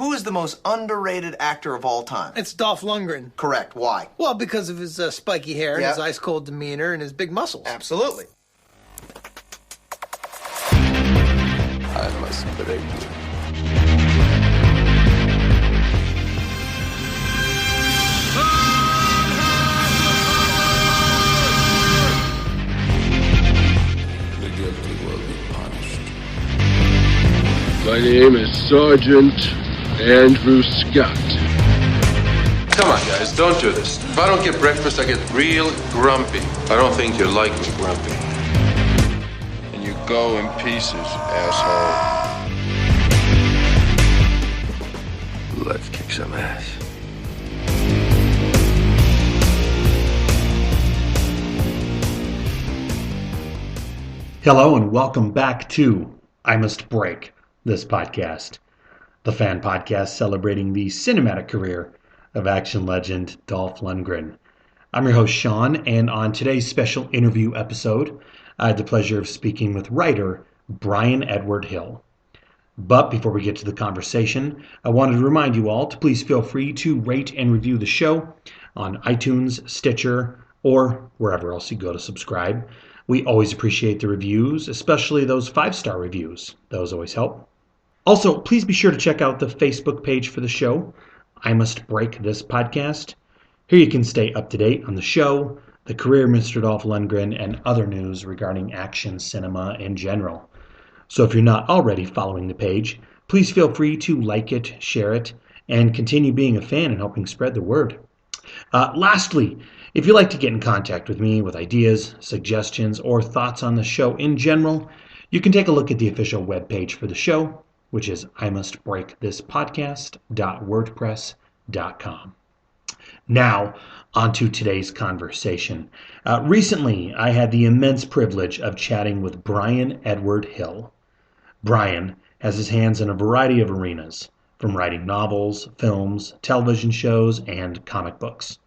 Who is the most underrated actor of all time? It's Dolph Lundgren. Correct. Why? Well, because of his spiky hair, and his ice-cold demeanor, and his big muscles. Absolutely. I must break you. The guilty will be punished. My name is Sergeant Andrew Scott. Come on, guys, don't do this. If I don't get breakfast, I get real grumpy. I don't think you like me grumpy. And you go in pieces, asshole. Let's kick some ass. Hello and welcome back to I Must Break This Podcast, the fan podcast celebrating the cinematic career of action legend Dolph Lundgren. I'm your host Sean, and on today's special interview episode, I had the pleasure of speaking with writer Bryan Edward Hill. But before we get to the conversation, I wanted to remind you all to please feel free to rate and review the show on iTunes, Stitcher, or wherever else you go to subscribe. We always appreciate the reviews, especially those 5-star reviews. Those always help. Also, please be sure to check out the Facebook page for the show, I Must Break This Podcast. Here you can stay up to date on the show, the career of Mr. Dolph Lundgren, and other news regarding action cinema in general. So if you're not already following the page, please feel free to like it, share it, and continue being a fan and helping spread the word. Lastly, if you'd like to get in contact with me with ideas, suggestions, or thoughts on the show in general, you can take a look at the official webpage for the show, which is imustbreakthispodcast.wordpress.com. Now, on to today's conversation. Recently, I had the immense privilege of chatting with Bryan Edward Hill. Bryan has his hands in a variety of arenas, from writing novels, films, television shows, and comic books.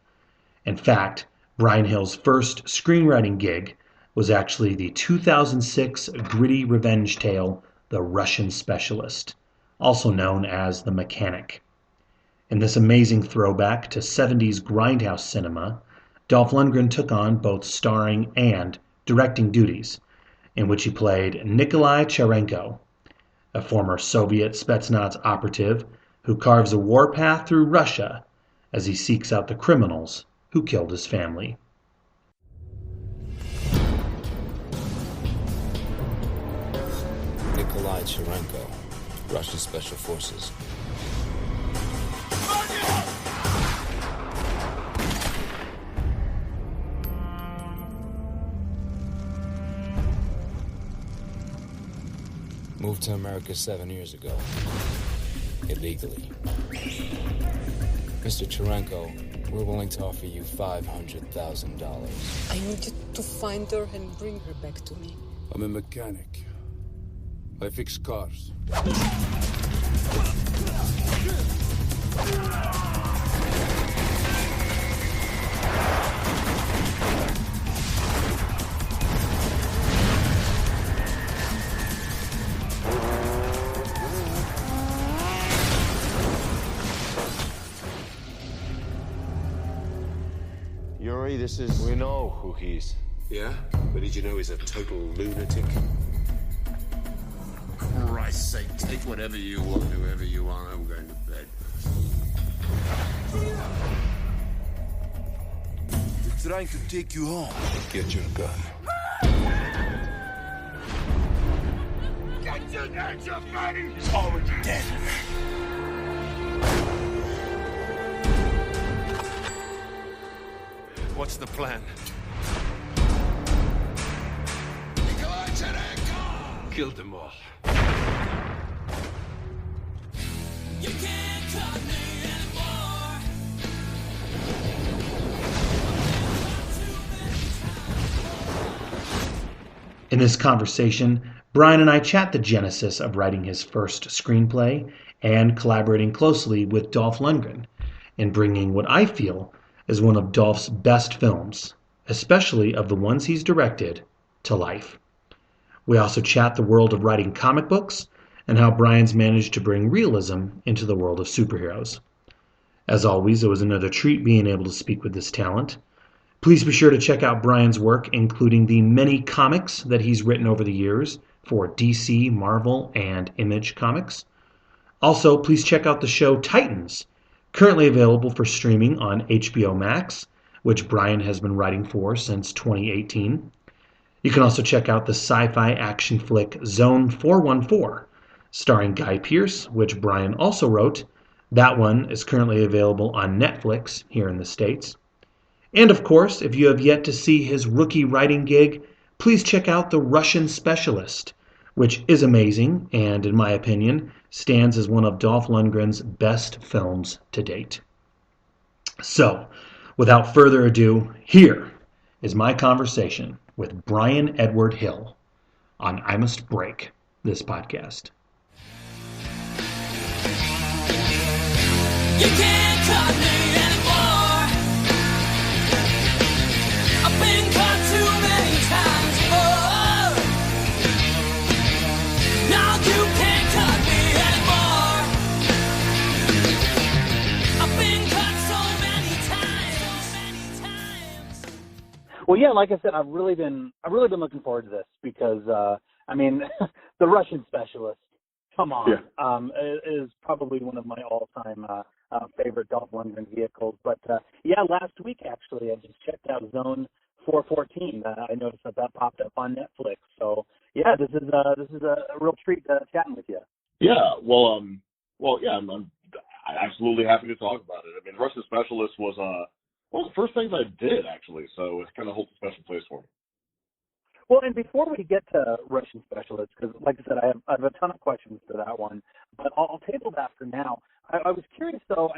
In fact, Bryan Hill's first screenwriting gig was actually the 2006 gritty revenge tale, The Russian Specialist, also known as The MECHANIK. In this amazing throwback to 70s grindhouse cinema, Dolph Lundgren took on both starring and directing duties, in which he played Nikolai Cheranko, a former Soviet Spetsnaz operative who carves a warpath through Russia as he seeks out the criminals who killed his family. Nikolai Cheranko, Russian Special Forces. Moved to America 7 years ago, illegally. Mr. Cheranko, we're willing to offer you $500,000. I need you to find her and bring her back to me. I'm a mechanic. I fix cars. Yuri, this is... We know who he is. Yeah? But did you know he's a total lunatic? For Christ's sake, take whatever you want, whoever you are. I'm going to bed. They're trying to take you home. Get your gun. Get your hands up, buddy! He's already dead. What's the plan? Nikolai Cheranko! Kill them all. You can't cut me anymore. In this conversation, Bryan and I chat the genesis of writing his first screenplay and collaborating closely with Dolph Lundgren in bringing what I feel is one of Dolph's best films, especially of the ones he's directed, to life. We also chat the world of writing comic books and how Bryan's managed to bring realism into the world of superheroes. As always, it was another treat being able to speak with this talent. Please be sure to check out Bryan's work, including the many comics that he's written over the years for DC, Marvel, and Image Comics. Also, please check out the show Titans, currently available for streaming on HBO Max, which Bryan has been writing for since 2018. You can also check out the sci-fi action flick Zone 414, starring Guy Pearce, which Bryan also wrote. That one is currently available on Netflix here in the States. And of course, if you have yet to see his rookie writing gig, please check out The Russian Specialist, which is amazing and, in my opinion, stands as one of Dolph Lundgren's best films to date. So, without further ado, here is my conversation with Bryan Edward Hill on I Must Break This Podcast. You can't cut me anymore. I've been cut too many times. Oh, now you can't cut me anymore. I've been cut so many times. Well, yeah, like I said, I've really been looking forward to this because, The Russian Specialist, come on, is probably one of my all-time favorite Dolph Lundgren vehicles. But last week actually, I just checked out Zone 414. I noticed that popped up on Netflix. So yeah, this is a real treat chatting with you. Yeah, I'm absolutely happy to talk about it. I mean, Russian Specialist was one of the first things I did actually, so it kind of holds a special place for me. Well, and before we get to Russian Specialist, because like I said, I have a ton of questions for that one, but I'll table that for now. I was curious, though,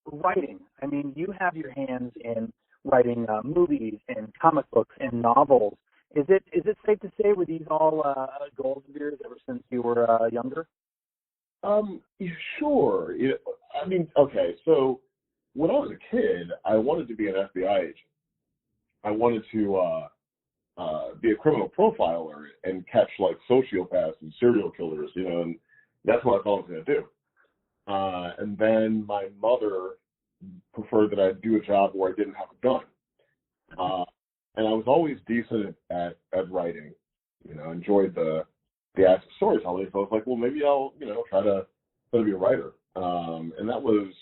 writing. I mean, you have your hands in writing movies and comic books and novels. Is it safe to say, were these all goals of yours ever since you were younger? Sure. So when I was a kid, I wanted to be an FBI agent. I wanted to be a criminal profiler and catch like sociopaths and serial killers, and that's what I thought I was going to do. And then my mother preferred that I do a job where I didn't have a gun. And I was always decent at writing, enjoyed the act of storytelling. So I was like, well, maybe I'll, try to be a writer. And that was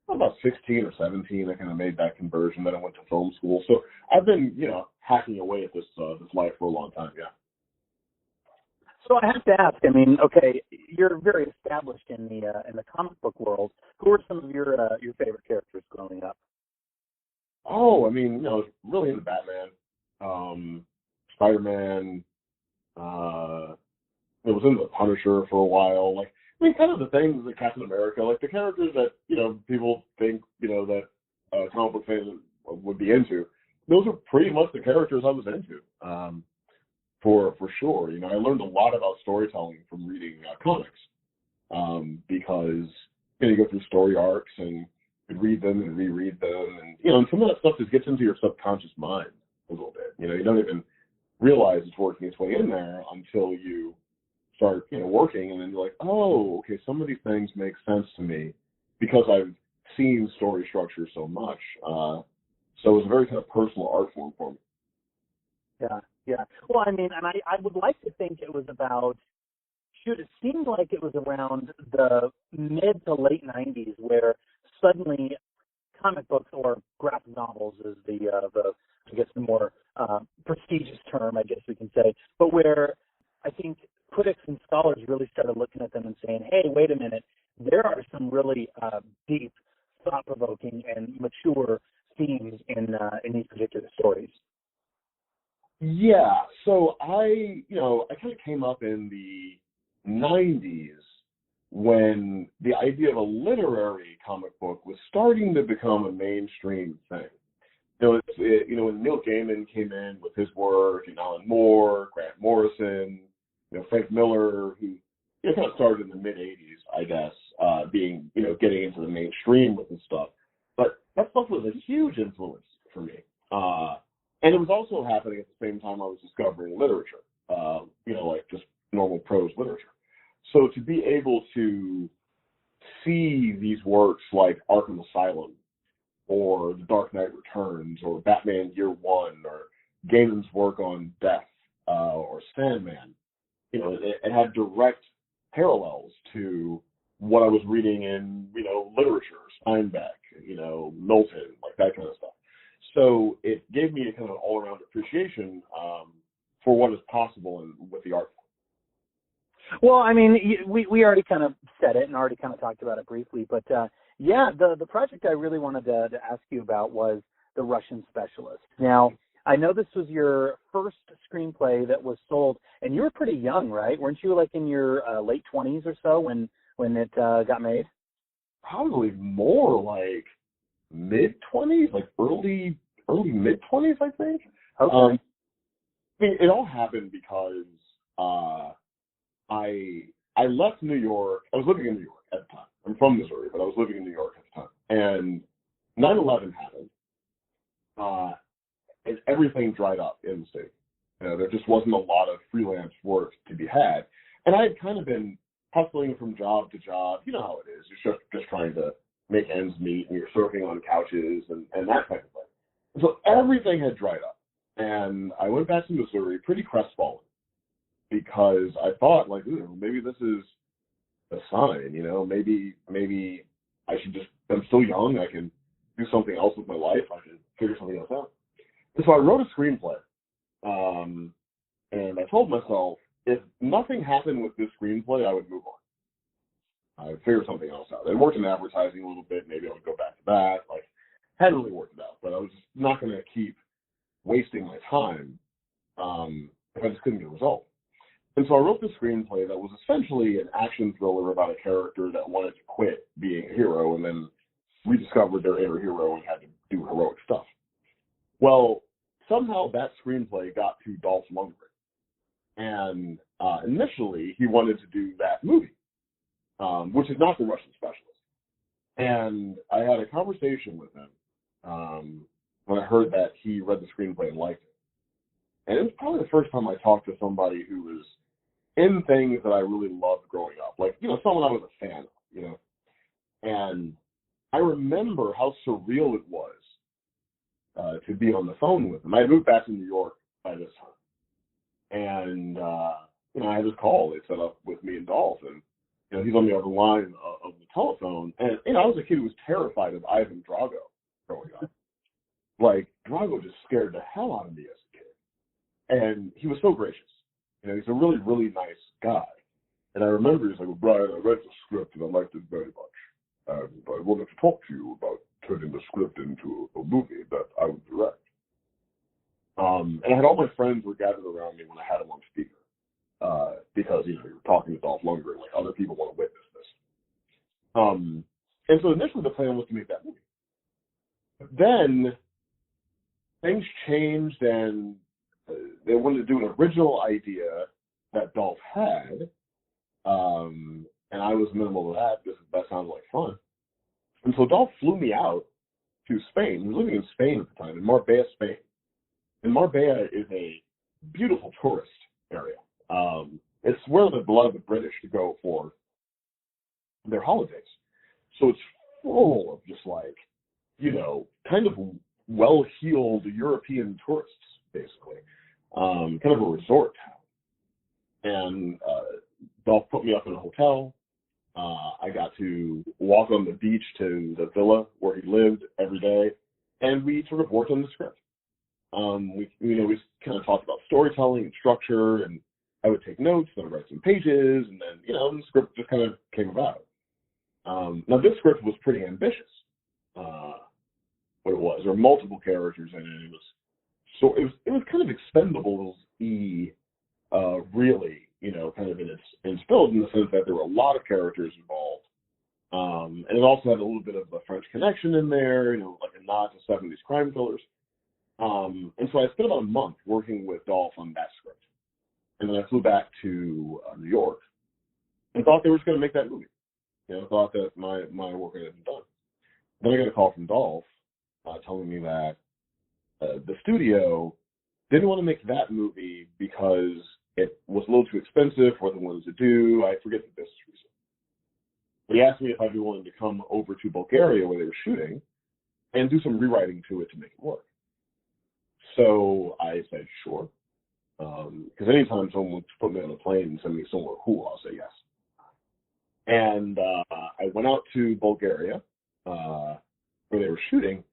about 16 or 17. I kind of made that conversion. Then I went to film school. So I've been, hacking away at this life for a long time. Yeah. So I have to ask. You're very established in the comic book world. Who are some of your favorite characters growing up? Oh, really into Batman, Spider-Man. It was into the Punisher for a while. Kind of the things that Captain America, like the characters that people think that comic book fans would be into. Those are pretty much the characters I was into. For sure. I learned a lot about storytelling from reading comics because you go through story arcs and you read them and reread them, and some of that stuff just gets into your subconscious mind a little bit. You don't even realize it's working its way in there until you start working, and then you're like, oh, okay, some of these things make sense to me because I've seen story structure so much. So it was a very kind of personal art form for me. Yeah. Well, and I would like to think it was about, it seemed like it was around the mid to late 90s where suddenly comic books or graphic novels is the more prestigious term, I guess we can say, but where I think critics and scholars really started looking at them and saying, hey, wait a minute, there are some really deep, thought-provoking, and mature themes in these particular stories. Yeah, so I kind of came up in the 90s when the idea of a literary comic book was starting to become a mainstream thing. When Neil Gaiman came in with his work, and Alan Moore, Grant Morrison, Frank Miller, who kind of started in the mid 80s, I guess, getting into the mainstream with his stuff. But that stuff was a huge influence for me. And it was also happening at the same time I was discovering literature, just normal prose literature. to see these works like Arkham Asylum or The Dark Knight Returns or Batman Year One or Gaiman's work on Death or Sandman, you know, it had direct parallels to what I was reading in, you know, literature, Steinbeck, you know, Milton, like that kind of stuff. So it gave me a kind of all-around appreciation for what is possible with the art form. Well, I mean, we already kind of said it and already kind of talked about it briefly, but yeah, the project I really wanted to ask you about was The Russian Specialist. Now, I know this was your first screenplay that was sold, and you were pretty young, right? Weren't you like in your late 20s or so when it got made? Probably more like mid-20s, like early mid-20s, I think. Okay. I mean, it all happened because I left New York. I was living in New York at the time. I'm from Missouri, but I was living in New York at the time. And 9/11 happened. And everything dried up in the state. You know, there just wasn't a lot of freelance work to be had. And I had kind of been hustling from job to job. You know how it is. You're just trying to make ends meet, and you're surfing on couches and that kind of thing. And so everything had dried up. And I went back to Missouri pretty crestfallen because I thought, like, maybe this is a sign, you know, maybe I should just, I'm still young, I can do something else with my life, I can figure something else out. And so I wrote a screenplay, and I told myself, if nothing happened with this screenplay, I would move on. I would figure something else out. I worked in advertising a little bit, maybe I would go back to that, like, hadn't really worked it out, but I was just not going to keep wasting my time if I just couldn't get a result. And so I wrote this screenplay that was essentially an action thriller about a character that wanted to quit being a hero and then rediscovered their inner hero and had to do heroic stuff. Well, somehow that screenplay got to Dolph Lundgren. And initially, he wanted to do that movie, which is not The Russian Specialist. And I had a conversation with him when I heard that he read the screenplay and liked it. And it was probably the first time I talked to somebody who was in things that I really loved growing up. Like, you know, someone I was a fan of, you know. And I remember how surreal it was to be on the phone with him. I had moved back to New York by this time. And, you know, I had this call they set up with me and Dolph. And, you know, he's on the other line of the telephone. And, you know, I was a kid who was terrified of Ivan Drago growing up. Like, Drago just scared the hell out of me as a kid. And he was so gracious. You know, he's a really, really nice guy. And I remember he's like, well, Bryan, I read the script and I liked it very much. And I wanted to talk to you about turning the script into a movie that I would direct. And I had all my friends were gathered around me when I had him on speaker. Because, you know, you were talking to Dolph Lundgren, like other people want to witness this. And so initially the plan was to make that movie. But then things changed and they wanted to do an original idea that Dolph had, and I was minimal to that because that sounded like fun. And so Dolph flew me out to Spain. He was living in Spain at the time, in Marbella, Spain. And Marbella is a beautiful tourist area. It's where a lot of the British go for their holidays. So it's full of just like, you know, kind of well-heeled European tourists, basically. Kind of a resort town. And Dolph put me up in a hotel. I got to walk on the beach to the villa where he lived every day, and we sort of worked on the script. We kind of talked about storytelling and structure, and I would take notes, then I'd write some pages, and then, you know, the script just kind of came about. Now, this script was pretty ambitious, what it was. There were multiple characters in it. It was kind of Expendables-y, really, you know, kind of in its build, in the sense that there were a lot of characters involved. And it also had a little bit of a French connection in there, you know, like a nod to 70s crime thrillers. And so I spent about a month working with Dolph on that script. And then I flew back to New York and thought they were just going to make that movie. You know, thought that my work had been done. Then I got a call from Dolph telling me that the studio didn't want to make that movie because it was a little too expensive for what they wanted to do. I forget the business reason. But he asked me if I'd be willing to come over to Bulgaria where they were shooting and do some rewriting to it to make it work. So I said, sure. Because anytime someone wants to put me on a plane and send me somewhere cool, I'll say yes. And I went out to Bulgaria where they were shooting,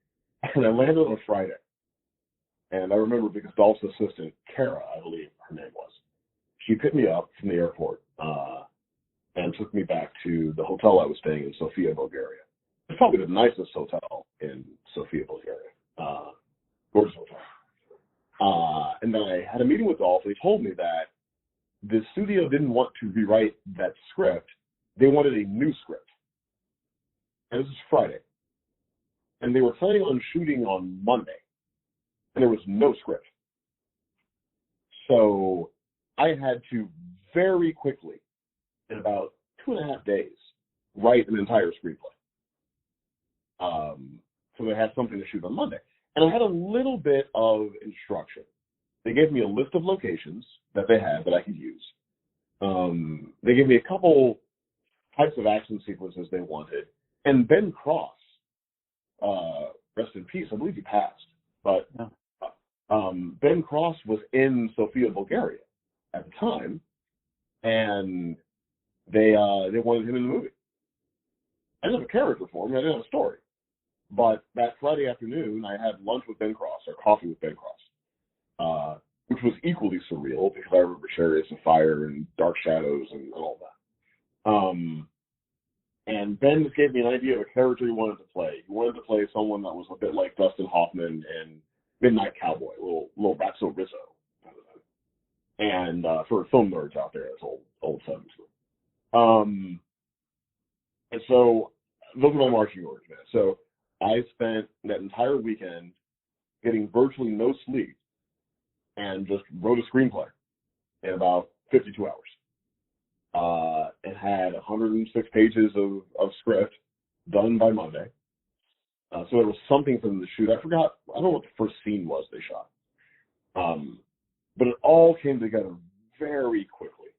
and I landed on a Friday. And I remember because Dolph's assistant, Kara, I believe her name was, she picked me up from the airport and took me back to the hotel I was staying in Sofia, Bulgaria. It's probably the nicest hotel in Sofia, Bulgaria. Gorgeous hotel. And then I had a meeting with Dolph, and he told me that the studio didn't want to rewrite that script. They wanted a new script. And this is Friday. And they were planning on shooting on Monday. And there was no script. So I had to very quickly, in about 2.5 days, write an entire screenplay. So they had something to shoot on Monday. And I had a little bit of instruction. They gave me a list of locations that they had that I could use. They gave me a couple types of action sequences they wanted. And Ben Cross, rest in peace, I believe he passed, but Ben Cross was in Sofia, Bulgaria at the time, and they wanted him in the movie. I didn't have a character for him, I didn't have a story. But that Friday afternoon, I had lunch with Ben Cross, or coffee with Ben Cross, which was equally surreal because I remember Chariots of Fire and Dark Shadows and all that. And Ben just gave me an idea of a character he wanted to play. He wanted to play someone that was a bit like Dustin Hoffman in Midnight Cowboy, a little Ratso Rizzo. And for film nerds out there, it's old 70s. And so those are my marching orders, man. So I spent that entire weekend getting virtually no sleep and just wrote a screenplay in about 52 hours. It had 106 pages of script done by Monday. So there was something for them to shoot. I don't know what the first scene was they shot. But it all came together very quickly.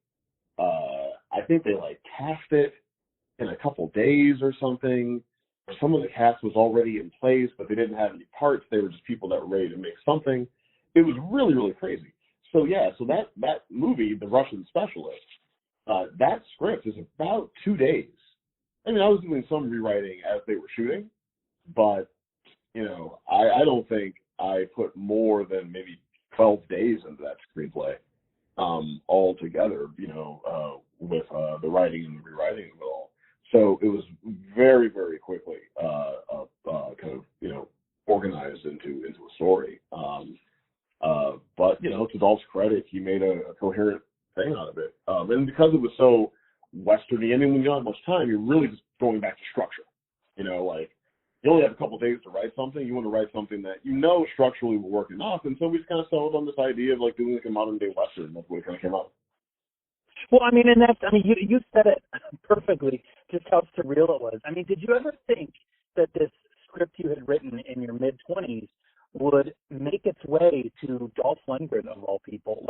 I think they cast it in a couple days or something. Some of the cast was already in place, but they didn't have any parts. They were just people that were ready to make something. It was really, really crazy. So that movie, The Russian Specialist, that script is about 2 days. I mean, I was doing some rewriting as they were shooting, but, I don't think I put more than maybe 12 days into that screenplay all together, with the writing and the rewriting of it all. So it was very, very quickly organized into a story. But, to Dolph's credit, he made a coherent thing out of it. And because it was so Westerny, I mean, when you don't have much time, you're really just going back to structure. You only have a couple of days to write something. You want to write something that structurally will work enough. And so we just kind of settled on this idea of doing a modern day Western. That's what it kind of came out. Well, you said it perfectly, just how surreal it was. I mean, did you ever think that this script you had written in your mid-20s would make its way to Dolph Lundgren of all people?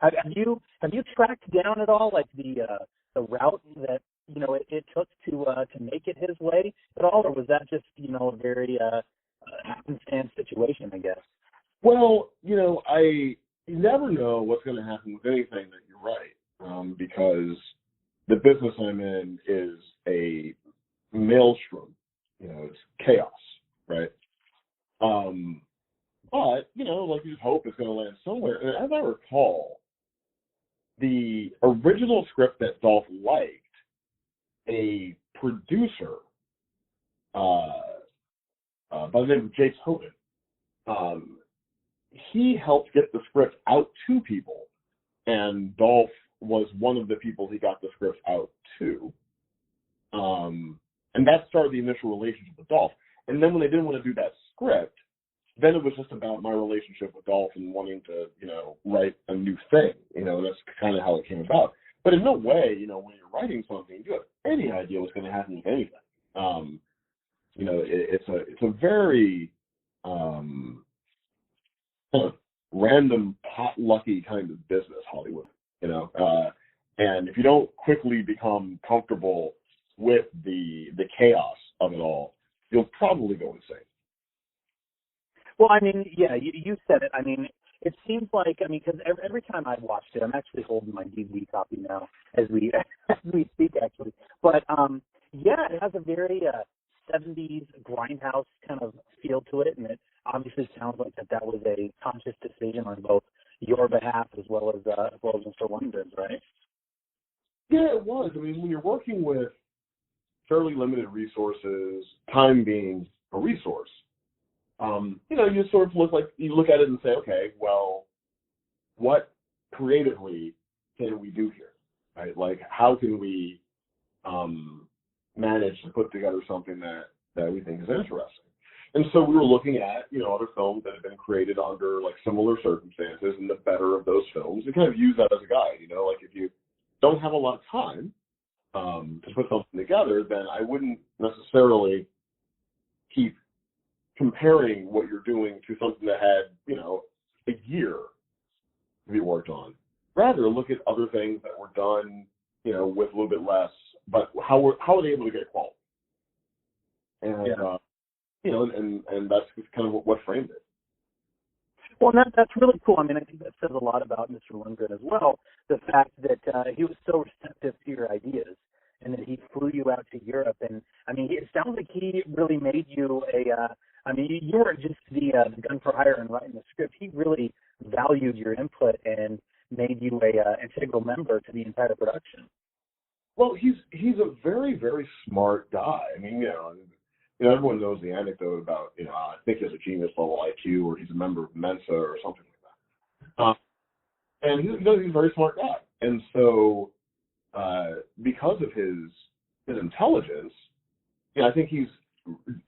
Have you tracked down at all the route that it took to make it his way at all, or was that just a very happenstance situation, I guess? Well, you never know what's going to happen with anything that you write, because the business I'm in is a maelstrom. It's chaos, right? But, you just hope it's going to land somewhere. And as I recall, the original script that Dolph liked, a producer by the name of Jay Tobin, he helped get the script out to people, and Dolph was one of the people he got the script out to. And that started the initial relationship with Dolph. And then when they didn't want to do that script, then it was just about my relationship with Dolph and wanting to, write a new thing. And that's kind of how it came about. But in no way, when you're writing something, you have any idea what's going to happen with anything. It's a very kind of random, pot-lucky kind of business, Hollywood. And if you don't quickly become comfortable with the chaos of it all, you'll probably go insane. Well, I mean, yeah, you said it. I mean, it seems like, I mean, because every time I watched it, I'm actually holding my DVD copy now as we speak, actually. But yeah, it has a very 70s grindhouse kind of feel to it, and it obviously sounds like that was a conscious decision on both your behalf as well as Mr. Lundgren's, right? Yeah, it was. I mean, when you're working with fairly limited resources, time being a resource, you know, you sort of look at it and say, okay, well, what creatively can we do here, right? Like, how can we manage to put together something that we think is interesting? And so we were looking at, you know, other films that have been created under like similar circumstances and the better of those films, and kind of use that as a guide. You know, like if you don't have a lot of time to put something together, then I wouldn't necessarily keep comparing what you're doing to something that had, you know, a year to be worked on. Rather, look at other things that were done, you know, with a little bit less, but how are they able to get quality? And you know, and that's kind of what framed it. Well, that's really cool. I mean, I think that says a lot about Mr. Lundgren as well. The fact that he was so receptive to your ideas, and that he flew you out to Europe. And I mean, it sounds like he really made you I mean, you weren't just the gun for hire and writing the script. He really valued your input and made you a integral member to the entire production. Well, he's a very, very smart guy. I mean, you know, everyone knows the anecdote about, you know, I think he has a genius level IQ, or he's a member of Mensa or something like that. And he's a very smart guy. And so, because of his intelligence, you know, I think he's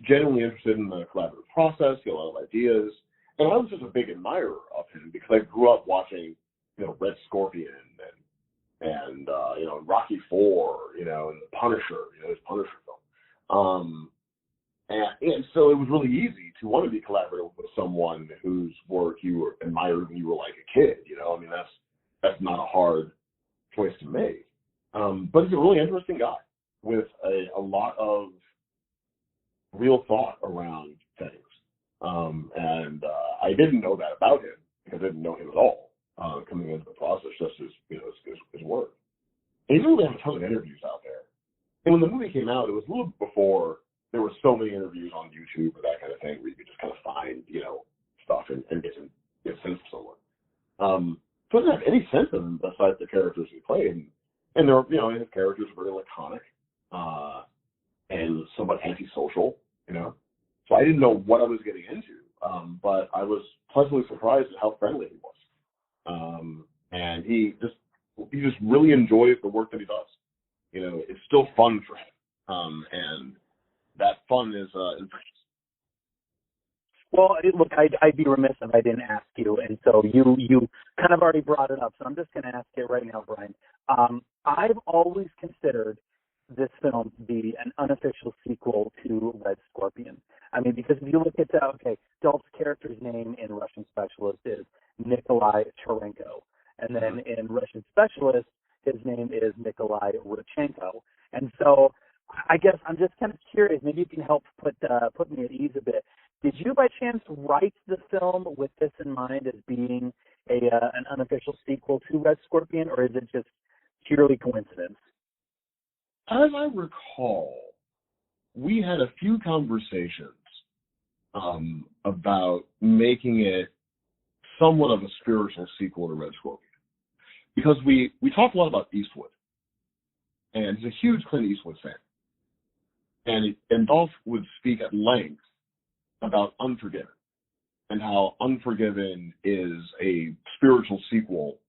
genuinely interested in the collaborative process. He had a lot of ideas. And I was just a big admirer of him because I grew up watching, you know, Red Scorpion and you know, Rocky IV, you know, and The Punisher, you know, his Punisher film. And so it was really easy to want to be collaborative with someone whose work you admired when you were like a kid. You know, I mean, that's not a hard choice to make. But he's a really interesting guy with a lot of real thought around things. And I didn't know that about him because I didn't know him at all coming into the process, just as, you know, his work. And he didn't really have a ton of interviews out there. And when the movie came out, it was a little before there were so many interviews on YouTube or that kind of thing where you could just kind of find, you know, stuff and get a sense of someone. So I didn't have any sense of him besides the characters he played. And there were, you know, his characters were very laconic and somewhat antisocial, you know. So I didn't know what I was getting into, but I was pleasantly surprised at how friendly he was. And he just really enjoys the work that he does. You know, it's still fun for him, and that fun is infectious. Well, look, I'd be remiss if I didn't ask you, and so you kind of already brought it up, so I'm just going to ask it right now, Bryan. I've always considered this film to be an unofficial sequel to Red Scorpion. I mean, because if you look at Dolph's character's name in Russian Specialist is Nikolai Cheranko, and then in Russian Specialist, his name is Nikolai Cheranko. And so I guess I'm just kind of curious, maybe you can help put me at ease a bit. Did you by chance write the film with this in mind as being an unofficial sequel to Red Scorpion, or is it just purely coincidence? As I recall, we had a few conversations about making it somewhat of a spiritual sequel to Red Scorpion. Because we talked a lot about Eastwood. And he's a huge Clint Eastwood fan. And Dolph would speak at length about Unforgiven and how Unforgiven is a spiritual sequel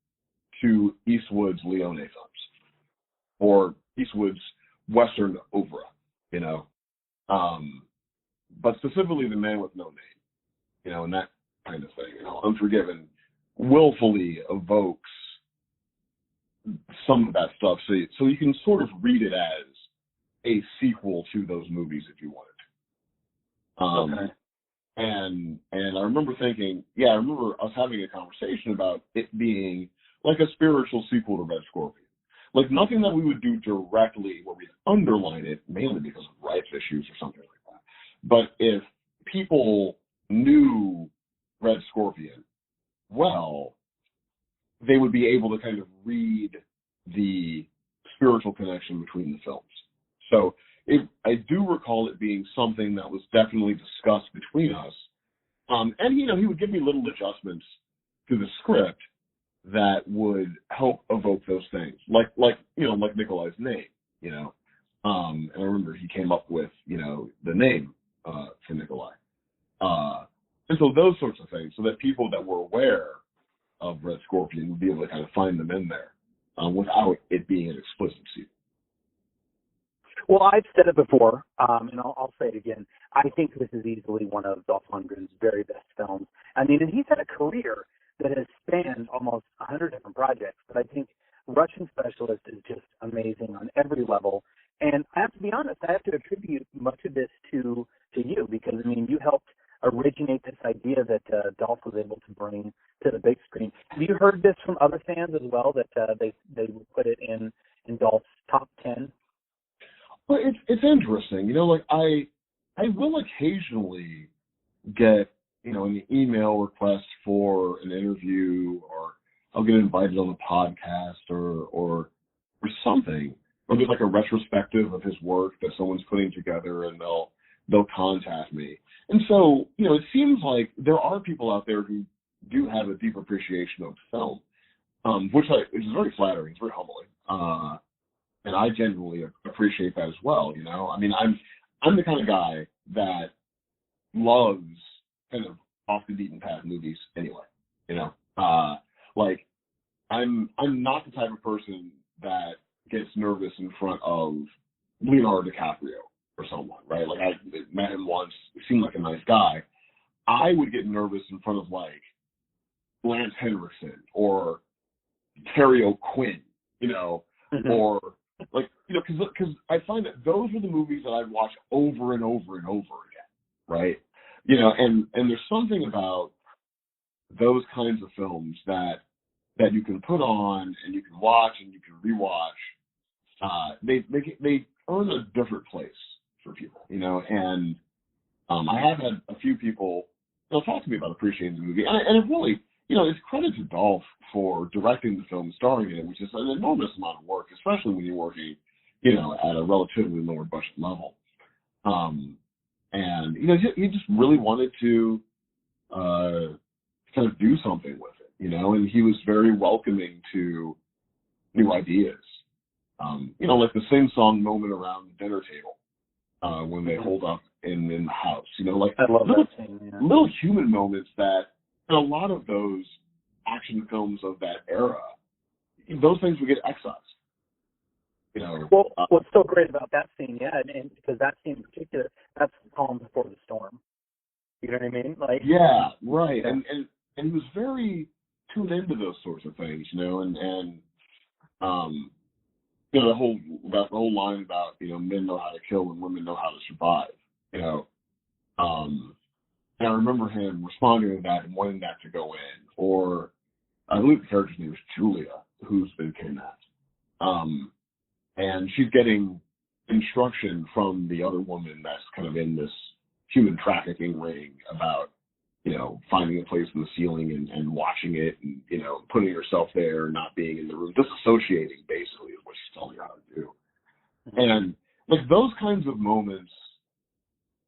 to Eastwood's Leone films or Eastwood's Western oeuvre, you know. But specifically The Man with No Name, you know, and that kind of thing. You know, Unforgiven willfully evokes some of that stuff, so you can sort of read it as a sequel to those movies if you wanted. Okay. And I remember thinking, I remember us having a conversation about it being like a spiritual sequel to Red Scorpion. Like, nothing that we would do directly where we'd underline it, mainly because of rights issues or something like that. But if people knew Red Scorpion well, they would be able to kind of read the spiritual connection between the films. So I do recall it being something that was definitely discussed between us. And, you know, he would give me little adjustments to the script that would help evoke those things, like Nikolai's name, you know. And I remember he came up with, you know, the name for Nikolai. And so those sorts of things, so that people that were aware of Red Scorpion would be able to kind of find them in there without it being an explicit scene. Well, I've said it before, and I'll say it again. I think this is easily one of Dolph Lundgren's very best films. I mean, and he's had a career that has spanned almost 100 different projects, but I think Russian Specialist is just amazing on every level. And I have to be honest, I have to attribute much of this to you, because, I mean, you helped originate this idea that Dolph was able to bring to the big screen. Have you heard this from other fans as well, that they would put it in Dolph's top 10? Well, it's interesting. You know, like, I will occasionally get, you know, an email request for an interview, or I'll get invited on a podcast or something, or there's like a retrospective of his work that someone's putting together, and they'll contact me. And so, you know, it seems like there are people out there who do have a deep appreciation of film, which is very flattering. It's very humbling. And I genuinely appreciate that as well. You know, I mean, I'm the kind of guy that loves kind of off the beaten path movies anyway. You know, like I'm not the type of person that gets nervous in front of Leonardo DiCaprio or someone, right? Like, I met him once, he seemed like a nice guy. I would get nervous in front of, like, Lance Henriksen or Terry O'Quinn, you know, or, like, you know, because I find that those are the movies that I'd watch over and over and over again, right? You know, and there's something about those kinds of films that you can put on and you can watch and you can rewatch. They earn a different place for people, you know, and I have had a few people, you know, talk to me about appreciating the movie, and it really, you know, it's credit to Dolph for directing the film, starring in it, which is an enormous amount of work, especially when you're working, you know, at a relatively lower budget level. And, you know, he just really wanted to kind of do something with it, you know, and he was very welcoming to new ideas. You know, like the sing-song moment around the dinner table when they hold up in the house, you know, like I love little, that scene, yeah. Little human moments that, in a lot of those action films of that era, those things would get excised. You know, well, what's so great about that scene, yeah, and because that scene in particular, that's Calm Before the Storm. You know what I mean? Like, yeah, right. Yeah. And he was very tuned into those sorts of things, you know, and you know, the whole line about, you know, men know how to kill and women know how to survive, you know. And I remember him responding to that and wanting that to go in. Or I believe the character's name is Julia, who's been kidnapped. And she's getting instruction from the other woman that's kind of in this human trafficking ring about, you know, finding a place in the ceiling and watching it and, you know, putting herself there, not being in the room, disassociating basically is what she's telling her how to do. And like those kinds of moments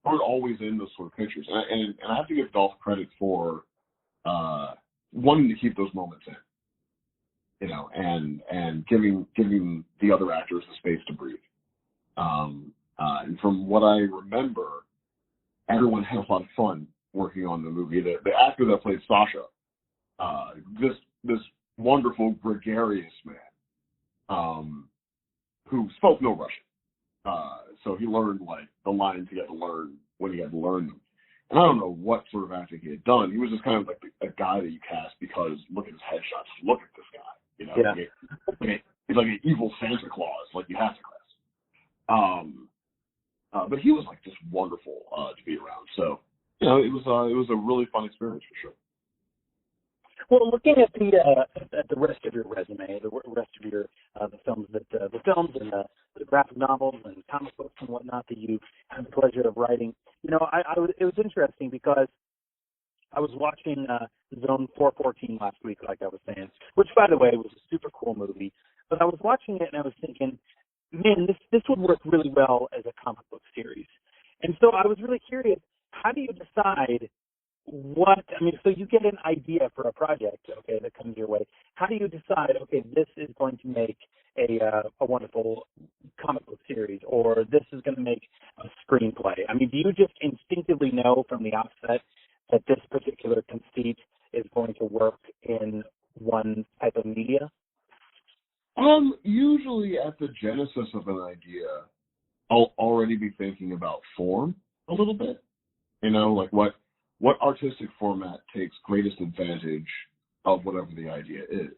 aren't always in those sort of pictures. And I have to give Dolph credit for wanting to keep those moments in, you know, and giving the other actors the space to breathe. And from what I remember, everyone had a lot of fun working on the movie. The actor that played Sasha, this wonderful, gregarious man, who spoke no Russian. So he learned like the lines he had to learn when he had to learn them. And I don't know what sort of acting he had done. He was just kind of like a guy that you cast because look at his headshots. Look at this guy. You know, yeah. He's like an evil Santa Claus. Like you have to cast. But he was like just wonderful to be around. So, you know, it was a really fun experience for sure. Well, looking at the rest of your resume, the rest of your the films and the graphic novels and comic books and whatnot that you had the pleasure of writing, it was interesting because I was watching Zone 414 last week, like I was saying, which, by the way, was a super cool movie. But I was watching it and I was thinking, man, this would work really well as a comic book series. And so I was really curious, how do you decide so you get an idea for a project, okay, that comes your way. How do you decide, okay, this is going to make a wonderful comic book series, or this is going to make a screenplay? I mean, do you just instinctively know from the outset that this particular conceit is going to work in one type of media? Usually at the genesis of an idea, I'll already be thinking about form a little bit. Like what artistic format takes greatest advantage of whatever the idea is.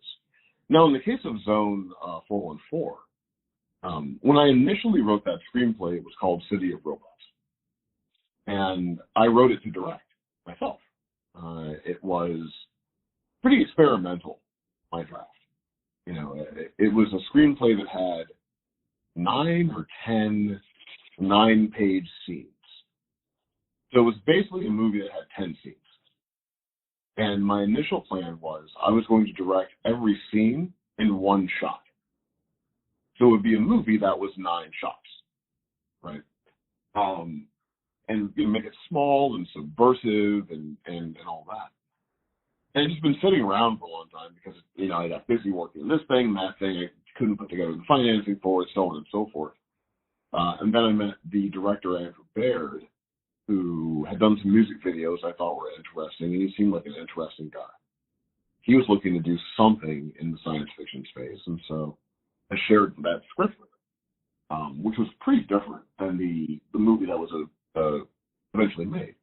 Now, in the case of Zone 414, when I initially wrote that screenplay, it was called City of Robots. And I wrote it to direct myself. It was pretty experimental, my draft. It was a screenplay that had 9 or 10 9-page scenes. So it was basically a movie that had 10 scenes. And my initial plan was I was going to direct every scene in one shot. So it would be a movie that was 9 shots, right? And make it small and subversive and all that. And it's just been sitting around for a long time because, I got busy working on this thing, that thing. I couldn't put together the financing for it, so on and so forth. And then I met the director, Andrew Baird, who had done some music videos I thought were interesting, and he seemed like an interesting guy. He was looking to do something in the science fiction space, and so I shared that script with him, which was pretty different than the movie that was eventually made.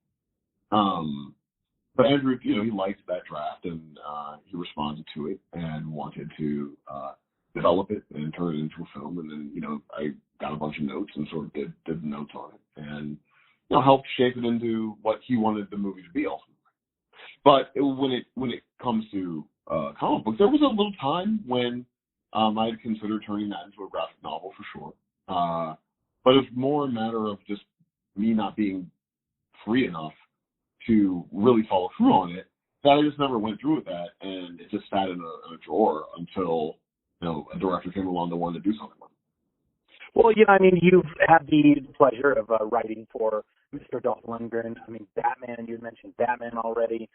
But Andrew, he liked that draft, and he responded to it and wanted to develop it and turn it into a film. And then, I got a bunch of notes and sort of did the notes on it, and helped shape it into what he wanted the movie to be ultimately. But when it comes to comic books, there was a little time when I had considered turning that into a graphic novel for sure. But it's more a matter of just me not being free enough to really follow through on it, that I just never went through with that, and it just sat in a drawer until a director came along that wanted to do something with it. Well, you've had the pleasure of writing for Mr. Dolph Lundgren. Batman, you mentioned Batman already.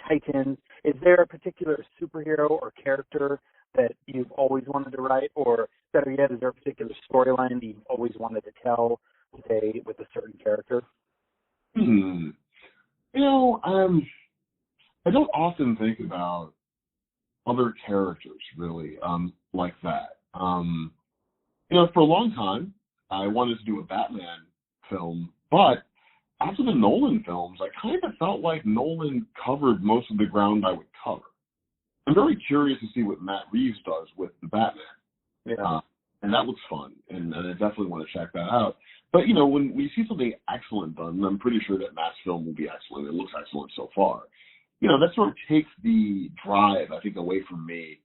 Titans. Is there a particular superhero or character that you've always wanted to write, or better yet, is there a particular storyline that you've always wanted to tell with a certain character? I don't often think about other characters really like that. For a long time, I wanted to do a Batman film, but after the Nolan films, I kind of felt like Nolan covered most of the ground I would cover. I'm very curious to see what Matt Reeves does with the Batman. Yeah. And that looks fun, and I definitely want to check that out. But, when we see something excellent done, I'm pretty sure that Matt's film will be excellent. It looks excellent so far. That sort of takes the drive, I think, away from me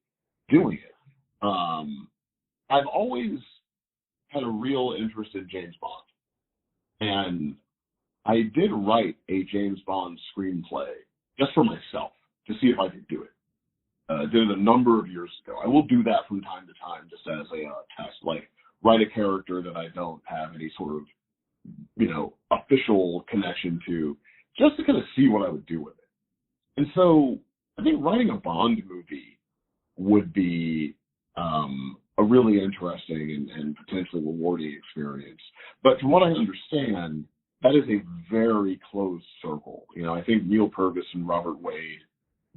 doing it. I've always had a real interest in James Bond. And I did write a James Bond screenplay just for myself to see if I could do it. Did it a number of years ago. I will do that from time to time just as a test, like write a character that I don't have any sort of, official connection to, just to kind of see what I would do with it. And so I think writing a Bond movie would be a really interesting and potentially rewarding experience. But from what I understand, that is a very closed circle. I think Neil Purvis and Robert Wade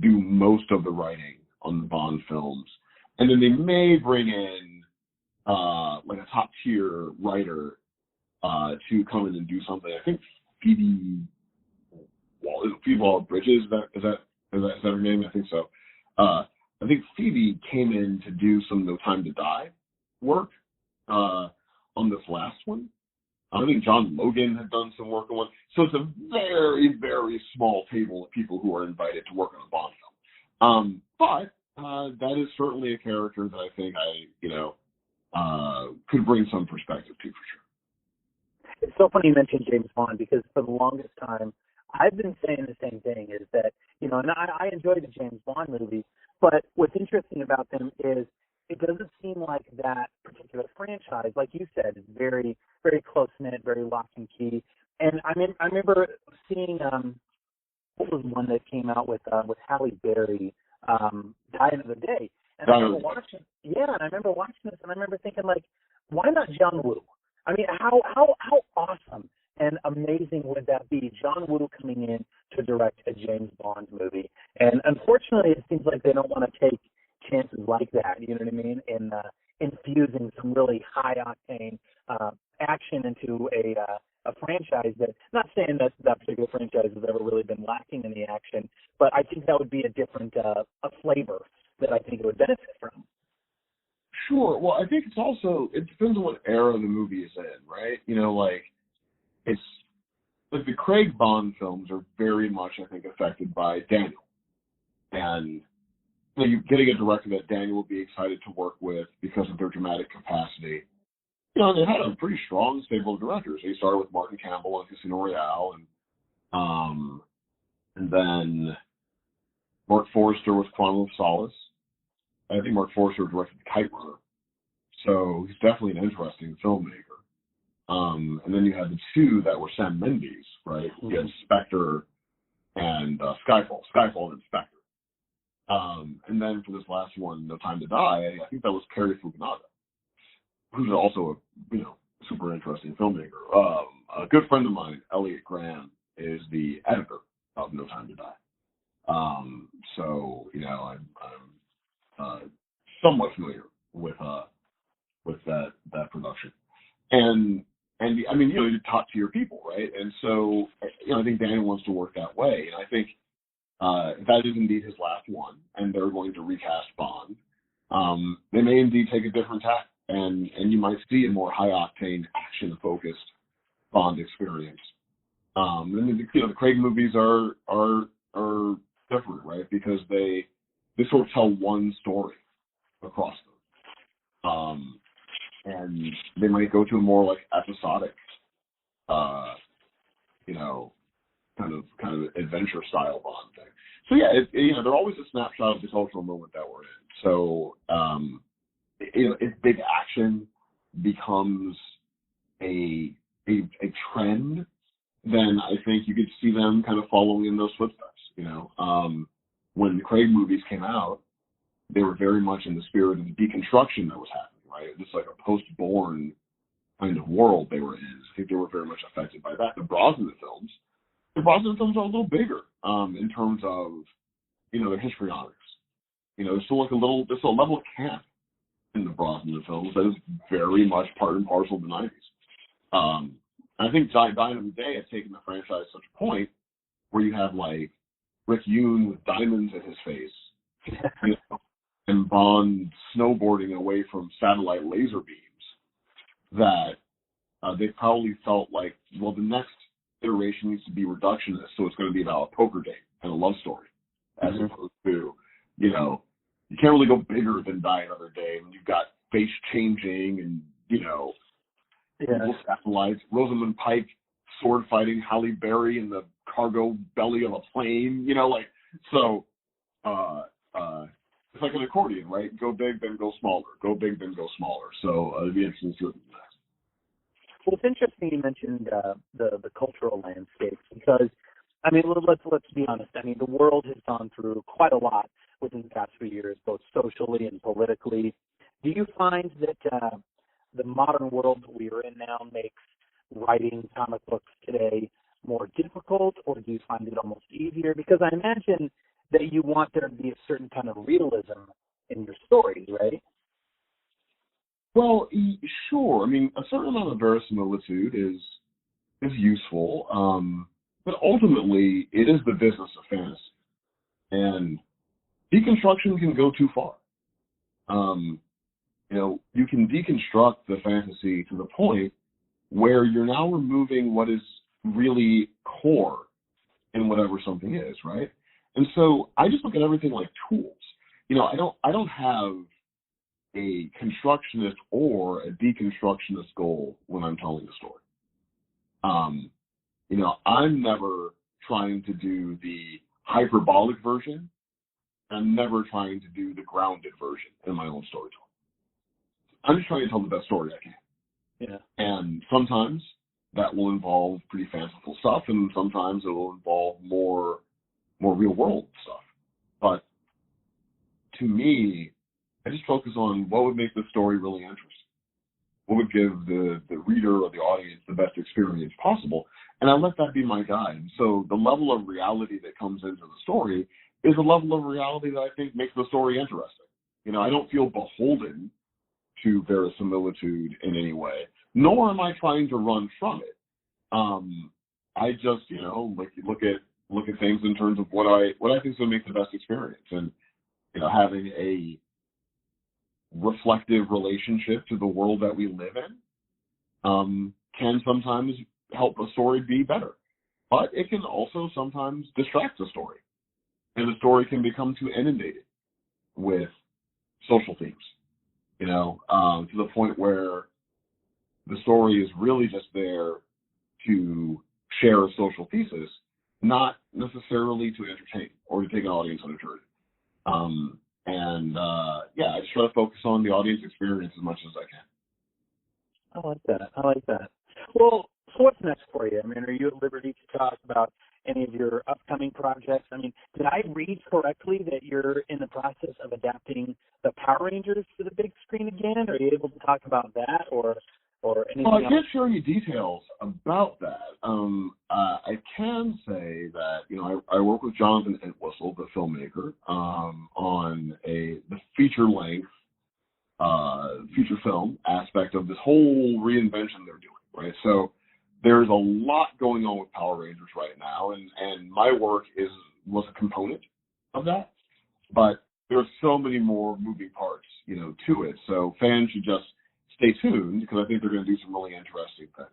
do most of the writing on the Bond films. And then they may bring in like a top tier writer to come in and do something. I think Phoebe Waller-Bridges, is that her name? I think so. I think Phoebe came in to do some No Time to Die work on this last one. I think John Logan had done some work on one. So it's a very, very small table of people who are invited to work on a Bond But that is certainly a character that I think could bring some perspective to, for sure. It's so funny you mentioned James Bond, because for the longest time, I've been saying the same thing, is that, and I enjoy the James Bond movies, but what's interesting about them is it doesn't seem like that particular franchise, like you said, is very, very close-knit, very lock and key. And I remember seeing, what was one that came out with Halle Berry, Die Another Day. And I remember watching this, and I remember thinking, like, why not John Woo? I mean, how awesome and amazing would that be? John Woo coming in to direct a James Bond movie. And unfortunately, it seems like they don't want to take chances like that, you know what I mean, in infusing some really high-octane action into a franchise that, not saying that that particular franchise has ever really been lacking in the action, but I think that would be a different a flavor that I think it would benefit from. Sure. Well, I think it depends on what era the movie is in, right? It's like the Craig Bond films are very much, I think, affected by Daniel. And you're getting a director that Daniel will be excited to work with because of their dramatic capacity. They had a pretty strong stable of directors. They started with Martin Campbell on Casino Royale, and then Mark Forrester with Quantum of Solace. I think Mark Forrester directed Kite Runner, so he's definitely an interesting filmmaker. And then you had the two that were Sam Mendes, right? You had Spectre and Skyfall and Spectre. And then for this last one, No Time to Die, I think that was Cary Fukunaga, who's also a super interesting filmmaker. A good friend of mine, Elliot Graham, is the editor of No Time to Die. So I'm somewhat familiar with that production, and I mean, you talk to your people, right? And so I think Daniel wants to work that way, and I think that is indeed his last one, and they're going to recast Bond. They may indeed take a different tack, and you might see a more high octane, action focused Bond experience. And the Craig movies are different, right? Because they sort of tell one story across them. And they might go to a more like episodic, kind of adventure style Bond thing. So yeah, they're always a snapshot of the cultural moment that we're in. So if big action becomes a trend, then I think you could see them kind of following in those footsteps. When the Craig movies came out, they were very much in the spirit of the deconstruction that was happening, right? It's like a post-Bourne kind of world they were in. I think they were very much affected by that. The Brosnan films are a little bigger in terms of, their histrionics. There's still there's still a level of camp in the Brosnan films that is very much part and parcel of the 90s. I think Die Another Day has taken the franchise to such a point where you have like Rick Yoon with diamonds in his face, and Bond snowboarding away from satellite laser beams, that they probably felt like, well, the next iteration needs to be reductionist, so it's going to be about a poker date and a love story, as opposed to, you can't really go bigger than Die Another Day when you've got face changing and, satellites, Rosamund Pike sword fighting Halle Berry in the cargo belly of a plane, so it's like an accordion, right? Go big, then go smaller. Go big, then go smaller. So it'd be interesting to see what happens next. Well, it's interesting you mentioned the cultural landscape, because, I mean, let's be honest. I mean, the world has gone through quite a lot within the past few years, both socially and politically. Do you find that the modern world that we are in now makes writing comic books today more difficult, or do you find it almost easier? Because I imagine that you want there to be a certain kind of realism in your stories, right? Well, sure. I mean, a certain amount of verisimilitude is useful, but ultimately it is the business of fantasy, and deconstruction can go too far. You can deconstruct the fantasy to the point where you're now removing what is really core in whatever something is, right? And so I just look at everything like tools. I don't have a constructionist or a deconstructionist goal when I'm telling the story. I'm never trying to do the hyperbolic version. I'm never trying to do the grounded version in my own storytelling. I'm just trying to tell the best story I can. Yeah. And sometimes that will involve pretty fanciful stuff, and sometimes it will involve more real world stuff. But to me, I just focus on what would make the story really interesting. What would give the reader or the audience the best experience possible. And I let that be my guide. So the level of reality that comes into the story is a level of reality that I think makes the story interesting. I don't feel beholden to verisimilitude in any way, nor am I trying to run from it. I just, look at things in terms of what I think is going to make the best experience. And, having a reflective relationship to the world that we live in can sometimes help a story be better. But it can also sometimes distract the story. And the story can become too inundated with social themes, to the point where the story is really just there to share a social thesis, not necessarily to entertain or to take an audience on a journey. I just try to focus on the audience experience as much as I can. I like that. Well, so what's next for you? I mean, are you at liberty to talk about any of your upcoming projects? I mean, did I read correctly that you're in the process of adapting the Power Rangers to the big screen again? Are you able to talk about that or anything else? I can't share you details about that. I can say that, I work with Jonathan Entwistle, the filmmaker, on the feature-length feature film aspect of this whole reinvention they're doing, right? So there's a lot going on with Power Rangers right now, and my work was a component of that, but there's so many more moving parts, to it. So fans should just stay tuned, because I think they're going to do some really interesting things.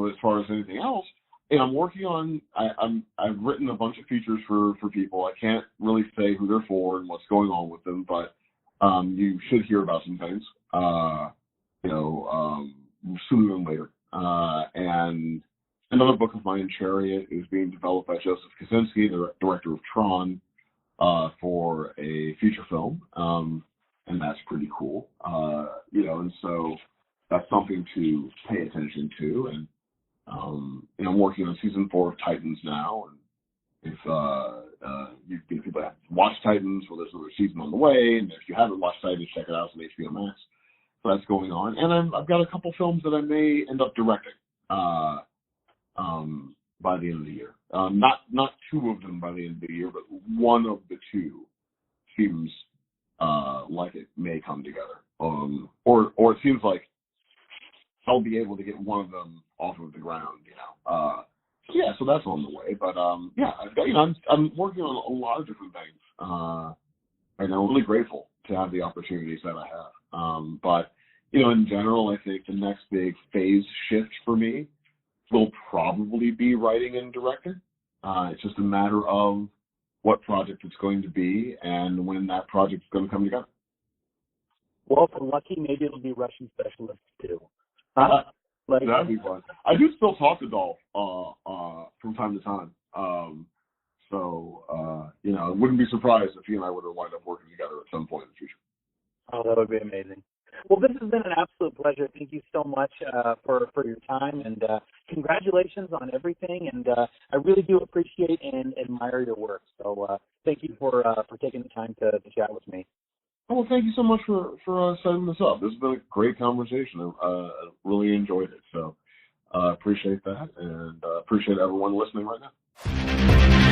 As far as anything else, I'm working on. I've written a bunch of features for people. I can't really say who they're for and what's going on with them, but you should hear about some things. Sooner than later. And another book of mine, Chariot, is being developed by Joseph Kosinski, the director of Tron, for a feature film, and that's pretty cool. And so that's something to pay attention to. And I'm working on season 4 of Titans now, and if people have watched Titans, well, there's another season on the way, and if you haven't watched Titans, check it out on HBO Max. So that's going on, and I've got a couple films that I may end up directing by the end of the year. Not 2 of them by the end of the year, but one of the 2 seems like it may come together, or it seems like I'll be able to get one of them off of the ground, So that's on the way. But I'm working on a lot of different things, and I'm really grateful to have the opportunities that I have. But in general, I think the next big phase shift for me will probably be writing and directing. It's just a matter of what project it's going to be and when that project's going to come together. Well, if we're lucky, maybe it'll be Russian Specialist too. That'd be fun. I do still talk to Dolph from time to time. I wouldn't be surprised if he and I would have wound up working together at some point in the future. Oh, that would be amazing. Well, this has been an absolute pleasure. Thank you so much for your time, and congratulations on everything. And I really do appreciate and admire your work. So thank you for taking the time to chat with me. Oh, well, thank you so much for setting this up. This has been a great conversation. I really enjoyed it. So appreciate that, and appreciate everyone listening right now.